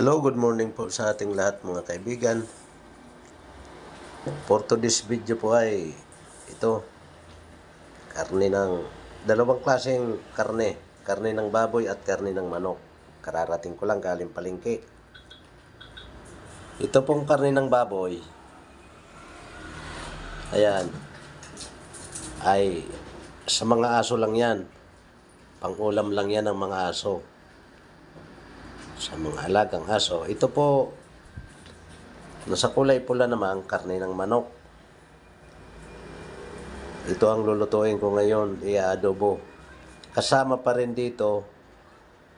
Hello, good morning po sa ating lahat mga kaibigan. For today's video po ay ito, karne ng dalawang klaseng karne ng baboy at karne ng manok. Kararating ko lang galing palengke. Ito pong karne ng baboy, ayan, ay sa mga aso lang yan. Pang-ulam lang yan ng mga aso. Sa mga alagang aso. Ito po, nasa kulay pula naman, karne ng manok. Ito ang lulutuin ko ngayon, i-adobo. Kasama pa rin dito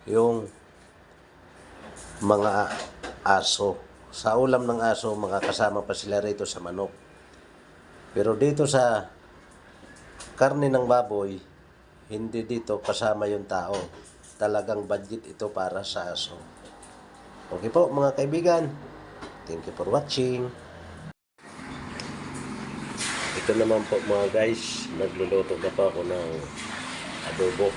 yung mga aso. Sa ulam ng aso, makakasama pa sila rito sa manok. Pero dito sa karne ng baboy, hindi dito kasama yung tao. Talagang budget ito para sa aso. Okay po mga kaibigan. Thank you for watching. Ito naman po mga guys, nagluluto na po ako ng adobo.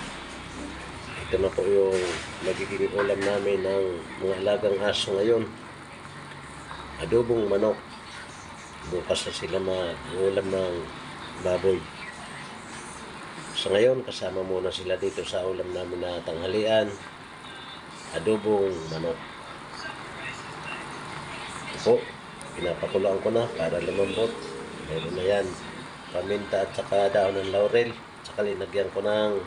Ito na po yung magiging ulam namin ng mga alagang aso ngayon. Adobong manok. Bukas na sila ulam ng baboy. So ngayon, kasama muna sila dito sa ulam namin na tanghalian. Adobong manok. Ito po, pinapakuloan ko na para lumambot. Meron na yan. Paminta at saka daon ng laurel. Saka linagyan ko ng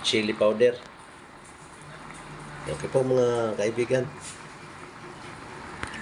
chili powder. Okay po mga kaibigan.